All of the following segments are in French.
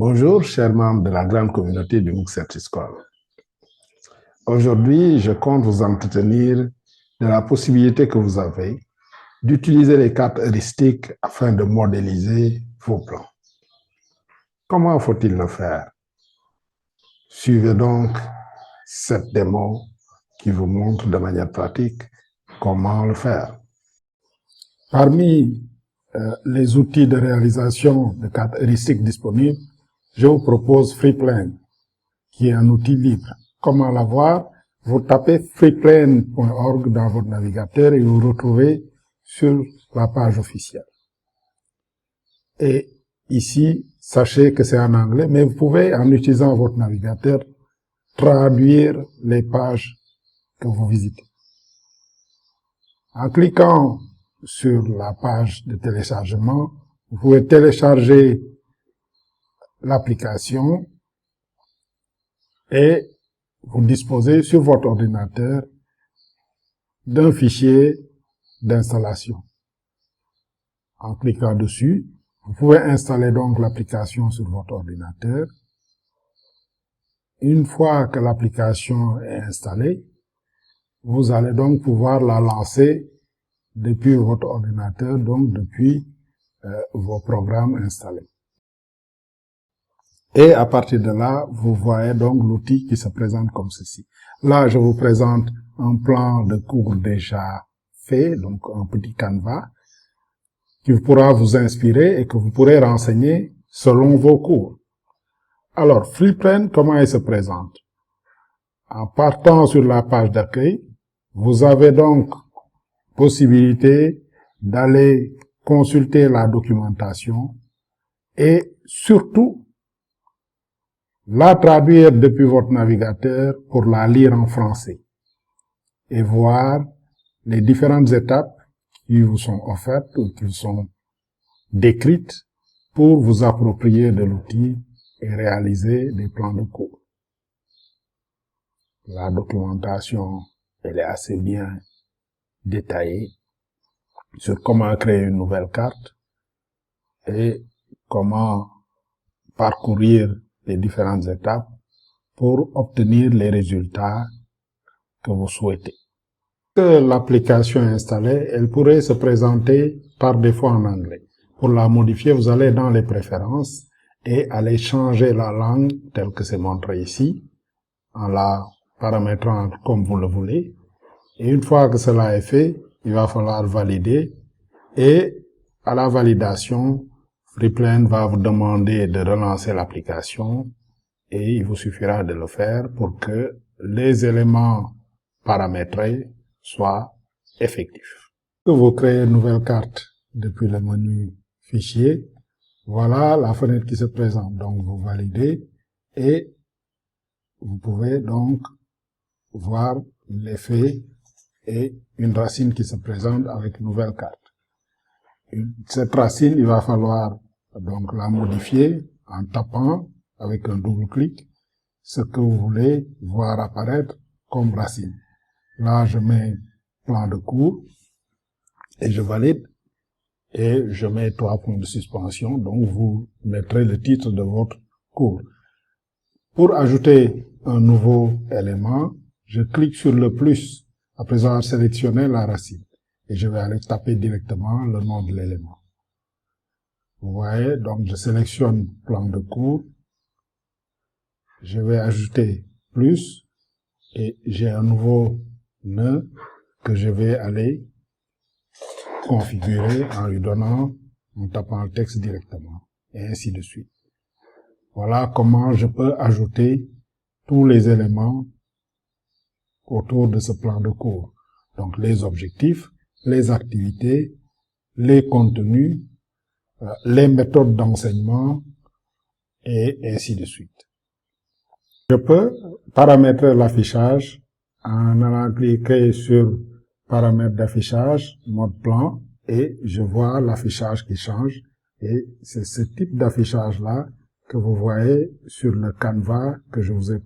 Bonjour, chers membres de la grande communauté du MOOC Certischool. Aujourd'hui, je compte vous entretenir de la possibilité que vous avez d'utiliser les cartes heuristiques afin de modéliser vos plans. Comment faut-il le faire? Suivez donc cette démo qui vous montre de manière pratique comment le faire. Parmi les outils de réalisation de cartes heuristiques disponibles, je vous propose Freeplane, qui est un outil libre. Comment l'avoir? Vous tapez freeplane.org dans votre navigateur et vous vous retrouvez sur la page officielle. Et ici, sachez que c'est en anglais, mais vous pouvez, en utilisant votre navigateur, traduire les pages que vous visitez. En cliquant sur la page de téléchargement, vous pouvez télécharger l'application et vous disposez sur votre ordinateur d'un fichier d'installation. En cliquant dessus, vous pouvez installer donc l'application sur votre ordinateur. Une fois que l'application est installée, vous allez donc pouvoir la lancer depuis votre ordinateur, donc depuis vos programmes installés. Et à partir de là, vous voyez donc l'outil qui se présente comme ceci. Là, je vous présente un plan de cours déjà fait, donc un petit canevas, qui pourra vous inspirer et que vous pourrez renseigner selon vos cours. Alors, Freeplane, comment il se présente? En partant sur la page d'accueil, vous avez donc possibilité d'aller consulter la documentation et surtout la traduire depuis votre navigateur pour la lire en français et voir les différentes étapes qui vous sont offertes ou qui vous sont décrites pour vous approprier de l'outil et réaliser des plans de cours. La documentation, elle est assez bien détaillée sur comment créer une nouvelle carte et comment parcourir les différentes étapes pour obtenir les résultats que vous souhaitez. Que l'application est installée, elle pourrait se présenter par défaut en anglais. Pour la modifier, vous allez dans les préférences et allez changer la langue telle que c'est montré ici, en la paramétrant comme vous le voulez. Et une fois que cela est fait, il va falloir valider. Et à la validation, Freeplane va vous demander de relancer l'application et il vous suffira de le faire pour que les éléments paramétrés soient effectifs. Vous créez une nouvelle carte depuis le menu Fichier. Voilà la fenêtre qui se présente. Donc vous validez et vous pouvez donc voir l'effet et une racine qui se présente avec une nouvelle carte. Cette racine, il va falloir donc la modifier en tapant avec un double clic ce que vous voulez voir apparaître comme racine. Là, je mets plan de cours et je valide et je mets 3 points de suspension. Donc, vous mettrez le titre de votre cours. Pour ajouter un nouveau élément, je clique sur le plus après avoir sélectionné la racine. Et je vais aller taper directement le nom de l'élément. Vous voyez, donc je sélectionne plan de cours. Je vais ajouter plus et j'ai un nouveau nœud que je vais aller configurer en lui donnant, en tapant le texte directement et ainsi de suite. Voilà comment je peux ajouter tous les éléments autour de ce plan de cours. Donc les objectifs, les activités, les contenus, les méthodes d'enseignement et ainsi de suite. Je peux paramétrer l'affichage en allant cliquer sur paramètres d'affichage, mode plan, et je vois l'affichage qui change. Et c'est ce type d'affichage-là que vous voyez sur le canevas que je vous ai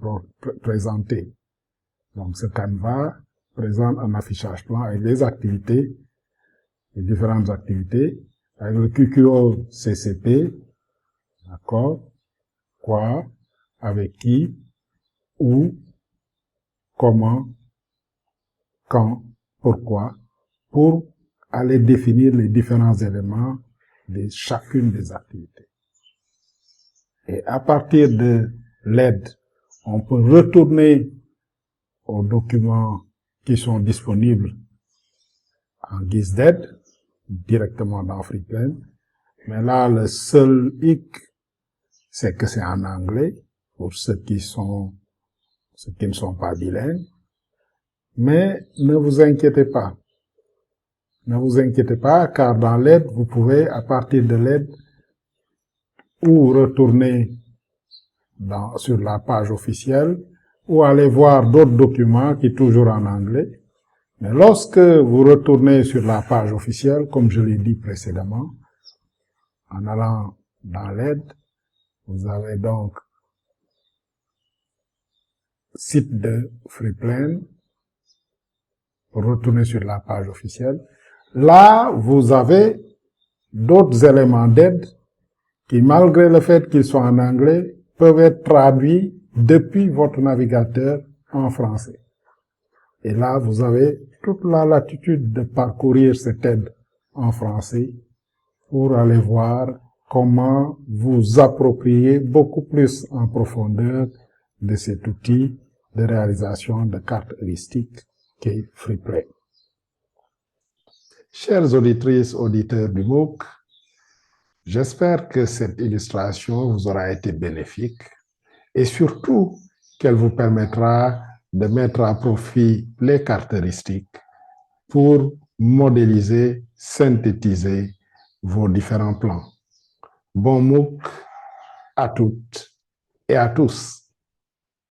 présenté. Donc ce canevas présente un affichage plan avec les activités, les différentes activités, avec le QQO CCP, d'accord, quoi, avec qui, où, comment, quand, pourquoi, pour aller définir les différents éléments de chacune des activités. Et à partir de l'aide, on peut retourner aux documents qui sont disponibles en guise d'aide, directement dans Freeplane. Mais là, le seul hic, c'est que c'est en anglais, pour ceux qui ne sont pas bilingues. Mais ne vous inquiétez pas. Ne vous inquiétez pas, car dans l'aide, vous pouvez, à partir de l'aide, ou retourner sur la page officielle, ou aller voir d'autres documents qui sont toujours en anglais. Mais lorsque vous retournez sur la page officielle, comme je l'ai dit précédemment, en allant dans l'aide, vous avez donc site de Freeplane, retournez sur la page officielle. Là, vous avez d'autres éléments d'aide qui, malgré le fait qu'ils soient en anglais, peuvent être traduits depuis votre navigateur en français. Et là, vous avez toute la latitude de parcourir cette aide en français pour aller voir comment vous approprier beaucoup plus en profondeur de cet outil de réalisation de cartes heuristiques qu'est Freeplane. Chères auditrices, auditeurs du MOOC, j'espère que cette illustration vous aura été bénéfique et surtout qu'elle vous permettra de mettre à profit les cartes heuristiques pour modéliser, synthétiser vos différents plans. Bon MOOC à toutes et à tous.